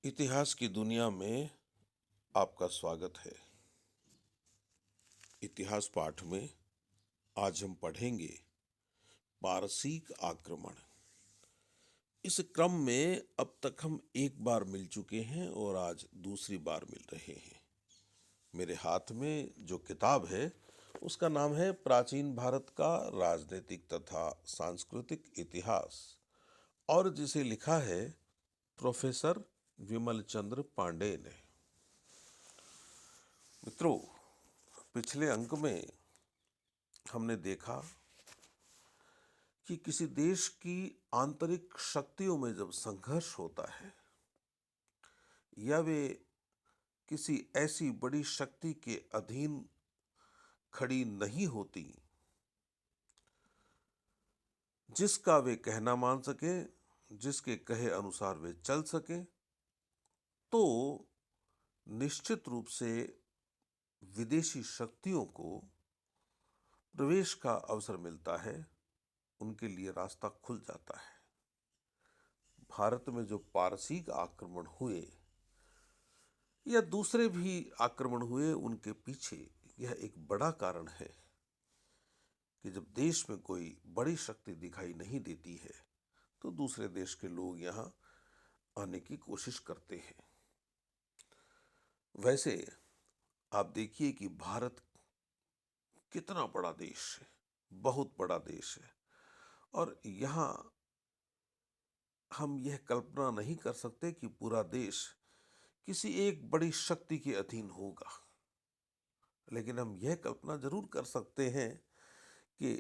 इतिहास की दुनिया में आपका स्वागत है। इतिहास पाठ में आज हम पढ़ेंगे पारसीक आक्रमण। इस क्रम में अब तक हम एक बार मिल चुके हैं और आज दूसरी बार मिल रहे हैं। मेरे हाथ में जो किताब है उसका नाम है प्राचीन भारत का राजनीतिक तथा सांस्कृतिक इतिहास और जिसे लिखा है प्रोफेसर विमल चंद्र पांडे ने। मित्रों, पिछले अंक में हमने देखा कि किसी देश की आंतरिक शक्तियों में जब संघर्ष होता है या वे किसी ऐसी बड़ी शक्ति के अधीन खड़ी नहीं होती जिसका वे कहना मान सके, जिसके कहे अनुसार वे चल सके, तो निश्चित रूप से विदेशी शक्तियों को प्रवेश का अवसर मिलता है, उनके लिए रास्ता खुल जाता है। भारत में जो पारसीक आक्रमण हुए या दूसरे भी आक्रमण हुए, उनके पीछे यह एक बड़ा कारण है कि जब देश में कोई बड़ी शक्ति दिखाई नहीं देती है तो दूसरे देश के लोग यहाँ आने की कोशिश करते हैं। वैसे आप देखिए कि भारत कितना बड़ा देश है, बहुत बड़ा देश है, और यहाँ हम यह कल्पना नहीं कर सकते कि पूरा देश किसी एक बड़ी शक्ति के अधीन होगा, लेकिन हम यह कल्पना जरूर कर सकते हैं कि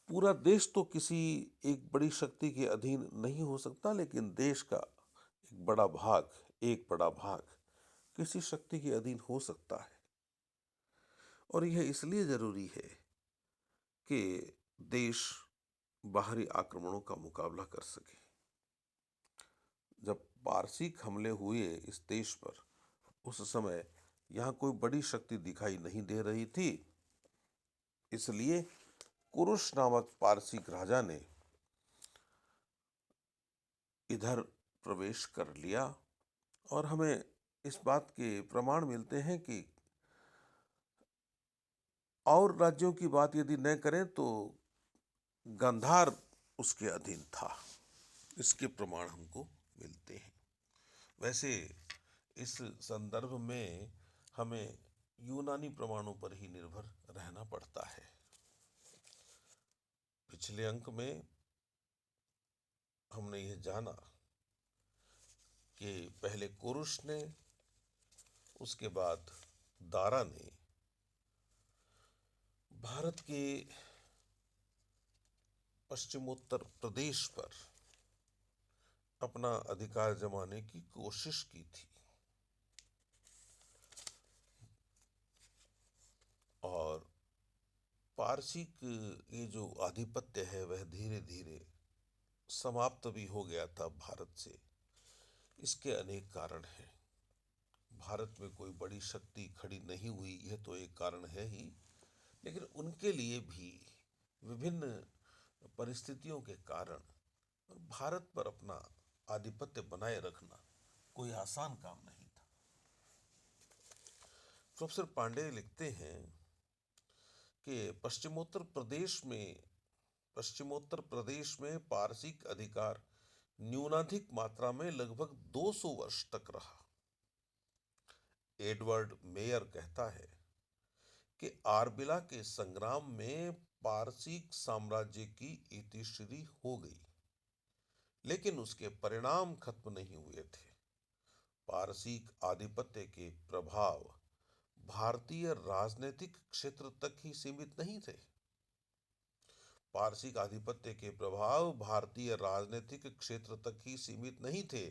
पूरा देश तो किसी एक बड़ी शक्ति के अधीन नहीं हो सकता, लेकिन देश का एक बड़ा भाग किसी शक्ति के अधीन हो सकता है। और यह इसलिए जरूरी है कि देश बाहरी आक्रमणों का मुकाबला कर सके। जब पारसीक हमले हुए इस देश पर, उस समय यहां कोई बड़ी शक्ति दिखाई नहीं दे रही थी, इसलिए कुरुश नामक पारसीक राजा ने इधर प्रवेश कर लिया। और हमें इस बात के प्रमाण मिलते हैं कि और राज्यों की बात यदि न करें तो गांधार उसके अधीन था, इसके प्रमाण हमको मिलते हैं। वैसे इस संदर्भ में हमें यूनानी प्रमाणों पर ही निर्भर रहना पड़ता है। पिछले अंक में हमने यह जाना कि पहले कुरुश ने, उसके बाद दारा ने भारत के पश्चिमोत्तर प्रदेश पर अपना अधिकार जमाने की कोशिश की थी, और पारसिक ये जो आधिपत्य है वह धीरे धीरे समाप्त भी हो गया था भारत से। इसके अनेक कारण हैं। भारत में कोई बड़ी शक्ति खड़ी नहीं हुई, यह तो एक कारण है ही, लेकिन उनके लिए भी विभिन्न परिस्थितियों के कारण भारत पर अपना आधिपत्य बनाए रखना कोई आसान काम नहीं था। प्रोफेसर पांडे लिखते हैं कि पश्चिमोत्तर प्रदेश में पारसिक अधिकार न्यूनाधिक मात्रा में लगभग 200 वर्ष तक रहा। एडवर्ड मेयर कहता है कि आरबिला के संग्राम में पारसिक साम्राज्य की इतिश्री हो गई, लेकिन उसके परिणाम खत्म नहीं हुए थे। पारसिक आधिपत्य के प्रभाव भारतीय राजनीतिक क्षेत्र तक ही सीमित नहीं थे। पारसिक आधिपत्य के प्रभाव भारतीय राजनीतिक क्षेत्र तक ही सीमित नहीं थे,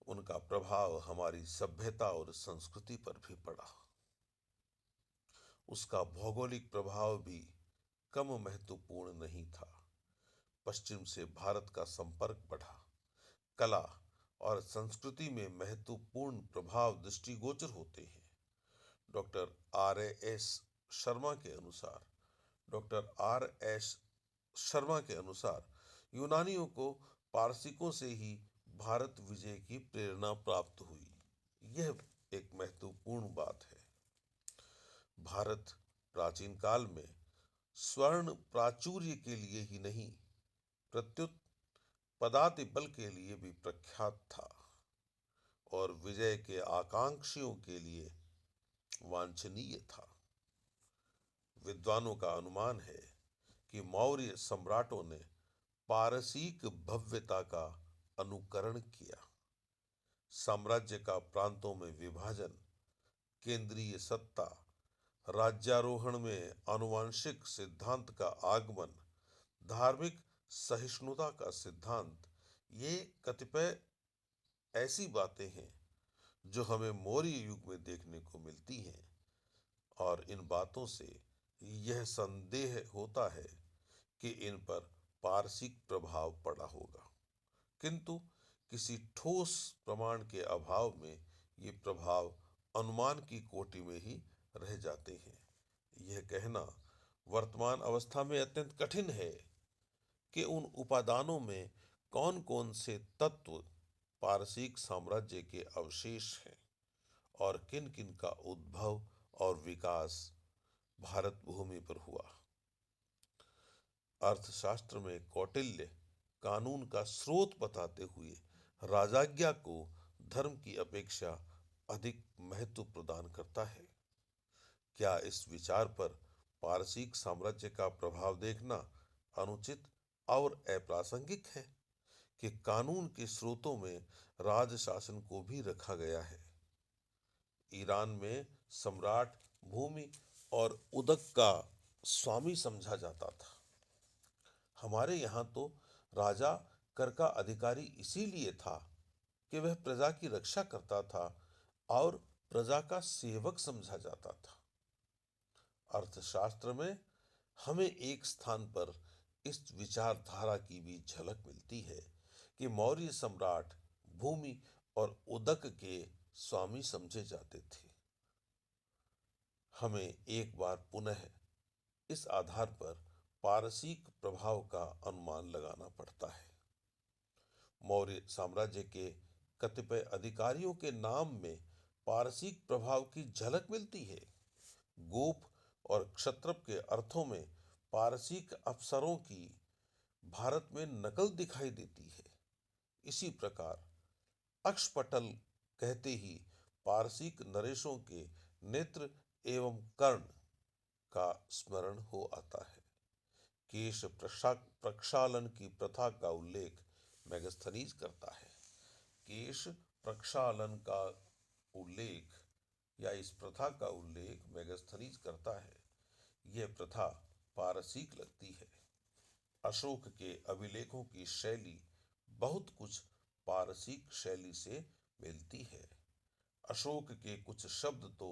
उनका प्रभाव हमारी सभ्यता और संस्कृति पर भी पड़ा। उसका भौगोलिक प्रभाव भी कम महत्वपूर्ण नहीं था। पश्चिम से भारत का संपर्क बढ़ा, कला और संस्कृति में महत्वपूर्ण प्रभाव दृष्टिगोचर होते हैं। डॉक्टर आर एस शर्मा के अनुसार यूनानियों को पारसिकों से ही भारत विजय की प्रेरणा प्राप्त हुई। यह एक महत्वपूर्ण बात है। भारत प्राचीन काल में स्वर्ण प्राचुर्य के लिए ही नहीं, प्रत्युत पदाति बल के लिए भी प्रख्यात था और विजय के आकांक्षियों के लिए वांछनीय था। विद्वानों का अनुमान है कि मौर्य सम्राटों ने पारसीक भव्यता का अनुकरण किया। साम्राज्य का प्रांतों में विभाजन, केंद्रीय सत्ता, राज्यारोहण में आनुवंशिक सिद्धांत का आगमन, धार्मिक सहिष्णुता का सिद्धांत, ये कतिपय ऐसी बातें हैं जो हमें मौर्य युग में देखने को मिलती हैं और इन बातों से यह संदेह होता है कि इन पर पारसिक प्रभाव पड़ा होगा, किंतु किसी ठोस प्रमाण के अभाव में ये प्रभाव अनुमान की कोटि में ही रह जाते हैं। यह कहना वर्तमान अवस्था में अत्यंत कठिन है कि उन उपादानों में कौन कौन से तत्व पारसिक साम्राज्य के अवशेष हैं और किन किन का उद्भव और विकास भारत भूमि पर हुआ। अर्थशास्त्र में कौटिल्य कानून का स्रोत बताते हुए राजाज्ञा को धर्म की अपेक्षा अधिक महत्व प्रदान करता है। क्या इस विचार पर पारसिक साम्राज्य का प्रभाव देखना अनुचित और अप्रासंगिक है कि कानून के स्रोतों में राज शासन को भी रखा गया है। ईरान में सम्राट भूमि और उदक का स्वामी समझा जाता था। हमारे यहाँ तो राजा कर का अधिकारी इसीलिए था कि वह प्रजा की रक्षा करता था और प्रजा का सेवक समझा जाता था। अर्थशास्त्र में हमें एक स्थान पर इस विचारधारा की भी झलक मिलती है कि मौर्य सम्राट भूमि और उदक के स्वामी समझे जाते थे। हमें एक बार पुनः इस आधार पर पारसीक प्रभाव का अनुमान लगाना पड़ता है। मौर्य साम्राज्य के कतिपय अधिकारियों के नाम में पारसीक प्रभाव की झलक मिलती है। गोप और क्षत्रप के अर्थों में पारसीक अफसरों की भारत में नकल दिखाई देती है। इसी प्रकार अक्षपटल कहते ही पारसीक नरेशों के नेत्र एवं कर्ण का स्मरण हो आता है। केश प्रक्षालन की प्रथा का उल्लेख मेगस्थनीज करता है। केश प्रक्षालन का उल्लेख या इस प्रथा का उल्लेख मेगस्थनीज करता है। यह प्रथा पारसीक लगती है। अशोक के अभिलेखों की शैली बहुत कुछ पारसीक शैली से मिलती है। अशोक के कुछ शब्द तो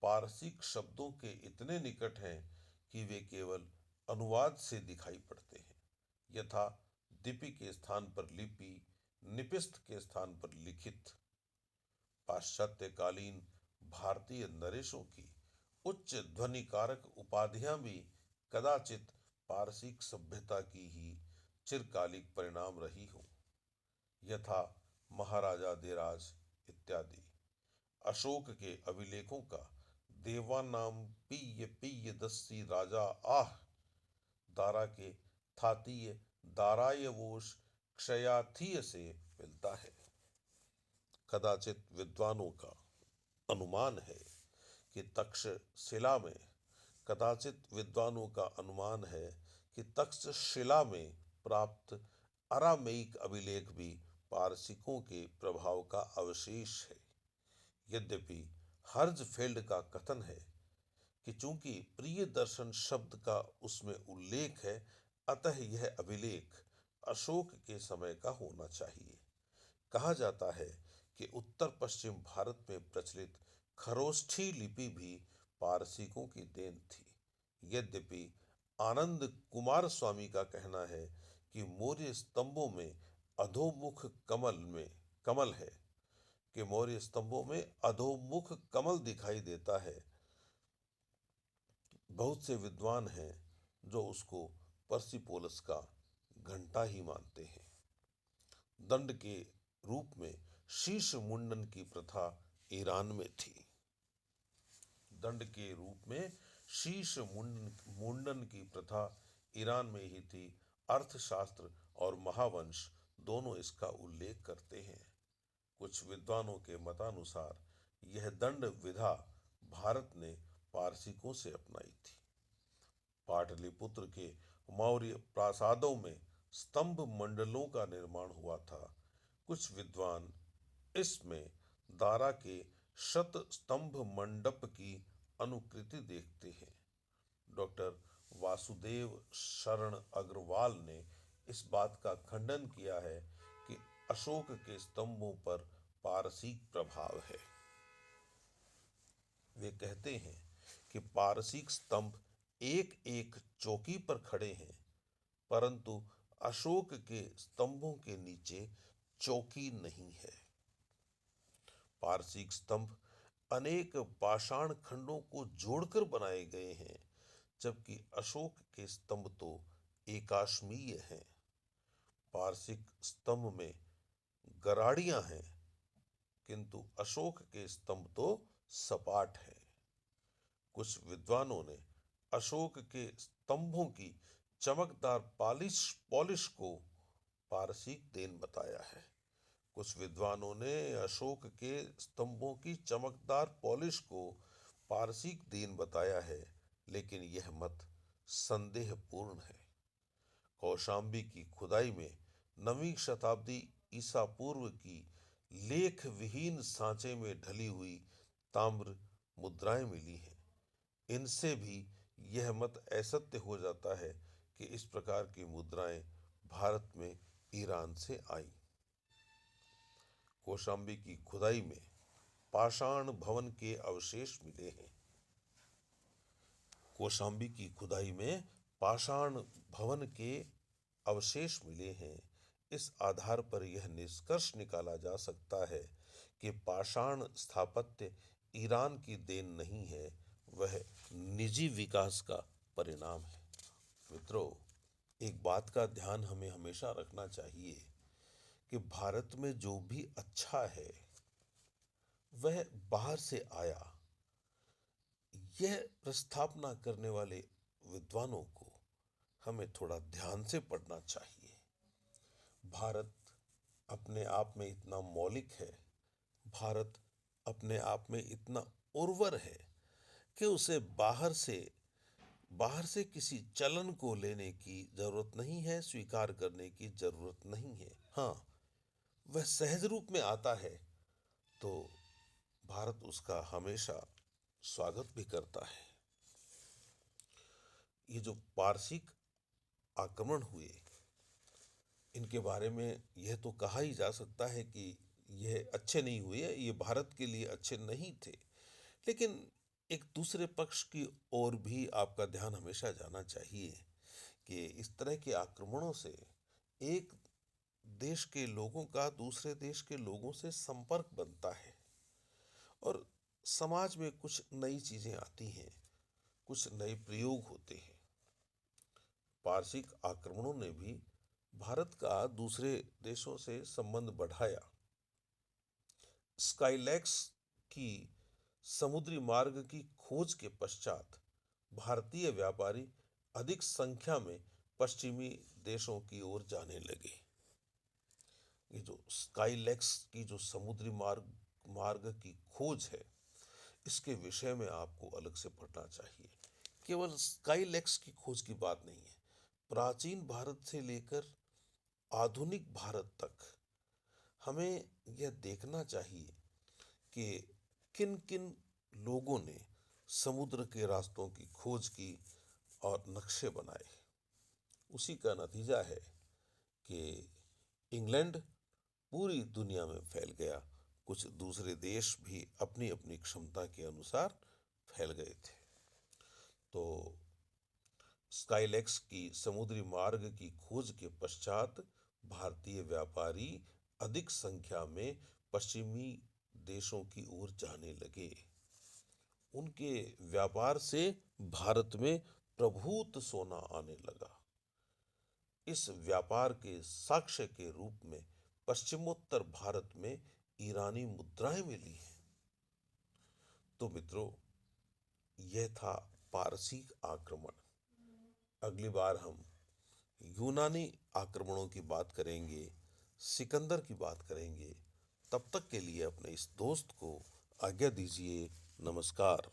पारसीक शब्दों के इतने निकट हैं कि वे केवल अनुवाद से दिखाई पड़ते हैं। यथा दिपि के स्थान पर लिपि, निपिस्त के स्थान पर लिखित। पाश्चात्यकालीन भारतीय नरेशों की उच्च ध्वनि कारक उपाधियां भी कदाचित पारसिक सभ्यता की ही चिरकालिक परिणाम रही हो, यथा महाराजा देराज इत्यादि। अशोक के अभिलेखों का देवानाम पीय पीय दस्सी राजा आह, दारा के थातीय दारायवोश क्षयाथीय से मिलता है। कदाचित विद्वानों का अनुमान है कि तक्षशिला में कदाचित विद्वानों का अनुमान है कि तक्षशिला में प्राप्त अरामेइक अभिलेख भी पारसिकों के प्रभाव का अवशेष है। यद्यपि हर्जफेल्ड का कथन है कि चूंकि प्रिय दर्शन शब्द का उसमें उल्लेख है, अतः यह अभिलेख अशोक के समय का होना चाहिए। कहा जाता है कि उत्तर पश्चिम भारत में प्रचलित खरोष्ठी लिपि भी पारसिकों की देन थी। यद्यपि आनंद कुमार स्वामी का कहना है कि मौर्य स्तंभों में अधोमुख कमल है, कि मौर्य स्तंभों में अधोमुख कमल दिखाई देता है। बहुत से विद्वान हैं जो उसको पर्सिपोलस का घंटा ही मानते हैं। दंड के रूप में शीश मुंडन की प्रथा ईरान में थी। दंड के रूप में शीश मुंडन की प्रथा ईरान में ही थी। अर्थशास्त्र और महावंश दोनों इसका उल्लेख करते हैं। कुछ विद्वानों के मतानुसार यह दंड विधा भारत ने पारसिकों से अपनाई थी। पाटलिपुत्र के मौर्य प्रासादों में स्तंभ मंडलों का निर्माण हुआ था। कुछ विद्वान इसमें दारा के शत स्तंभ मंडप की अनुकृति देखते हैं। डॉक्टर वासुदेव शरण अग्रवाल ने इस बात का खंडन किया है कि अशोक के स्तंभों पर पारसिक प्रभाव है। वे कहते हैं कि पारसिक स्तंभ एक एक चौकी पर खड़े हैं, परंतु अशोक के स्तंभों के नीचे चौकी नहीं है। पारसिक स्तंभ अनेक पाषाण खंडों को जोड़कर बनाए गए हैं, जबकि अशोक के स्तंभ तो एकाश्मीय हैं। पारसिक स्तंभ में गराड़ियां हैं, किंतु अशोक के स्तंभ तो सपाट हैं। कुछ विद्वानों ने अशोक के स्तंभों की चमकदार पॉलिश को पारसिक देन बताया है। कुछ विद्वानों ने अशोक के स्तंभों की चमकदार पॉलिश को पारसिक देन बताया है, लेकिन यह मत संदेहपूर्ण है। कौशाम्बी की खुदाई में 9वीं शताब्दी ईसा पूर्व की लेख विहीन सांचे में ढली हुई ताम्र मुद्राएं मिली हैं। इनसे भी यह मत असत्य हो जाता है कि इस प्रकार की मुद्राएं भारत में ईरान से आईं। कौशाम्बी की खुदाई में पाषाण भवन के अवशेष मिले हैं। कौशाम्बी की खुदाई में पाषाण भवन के अवशेष मिले हैं। इस आधार पर यह निष्कर्ष निकाला जा सकता है कि पाषाण स्थापत्य ईरान की देन नहीं है, वह निजी विकास का परिणाम है। मित्रों, एक बात का ध्यान हमें हमेशा रखना चाहिए कि भारत में जो भी अच्छा है वह बाहर से आया। यह प्रस्तावना करने वाले विद्वानों को हमें थोड़ा ध्यान से पढ़ना चाहिए। भारत अपने आप में इतना मौलिक है, भारत अपने आप में इतना उर्वर है कि उसे बाहर से किसी चलन को लेने की जरूरत नहीं है, स्वीकार करने की जरूरत नहीं है। हाँ, वह सहज रूप में आता है तो भारत उसका हमेशा स्वागत भी करता है। ये जो पारसिक आक्रमण हुए, इनके बारे में यह तो कहा ही जा सकता है कि यह अच्छे नहीं हुए, ये भारत के लिए अच्छे नहीं थे। लेकिन एक दूसरे पक्ष की ओर भी आपका ध्यान हमेशा जाना चाहिए कि इस तरह के आक्रमणों से एक देश के लोगों का दूसरे देश के लोगों से संपर्क बनता है और समाज में कुछ नई चीजें आती हैं, कुछ नए प्रयोग होते हैं। पारसिक आक्रमणों ने भी भारत का दूसरे देशों से संबंध बढ़ाया। स्काईलैक्स की समुद्री मार्ग की खोज के पश्चात भारतीय व्यापारी अधिक संख्या में पश्चिमी देशों की ओर जाने लगे। ये जो स्काईलैक्स की जो समुद्री मार्ग की खोज है, इसके विषय में आपको अलग से पढ़ना चाहिए। केवल स्काईलैक्स की खोज की बात नहीं है, प्राचीन भारत से लेकर आधुनिक भारत तक हमें यह देखना चाहिए कि किन किन लोगों ने समुद्र के रास्तों की खोज की और नक्शे बनाए। उसी का नतीजा है कि इंग्लैंड पूरी दुनिया में फैल गया। कुछ दूसरे देश भी अपनी अपनी क्षमता के अनुसार फैल गए थे। तो स्काईलैक्स की समुद्री मार्ग की खोज के पश्चात भारतीय व्यापारी अधिक संख्या में पश्चिमी देशों की ओर जाने लगे। उनके व्यापार से भारत में प्रभूत सोना आने लगा। इस व्यापार के साक्ष्य के रूप में पश्चिमोत्तर भारत में ईरानी मुद्राएं मिली हैं। तो मित्रों, यह था पारसी आक्रमण। अगली बार हम यूनानी आक्रमणों की बात करेंगे, सिकंदर की बात करेंगे। तब तक के लिए अपने इस दोस्त को आज्ञा दीजिए। नमस्कार।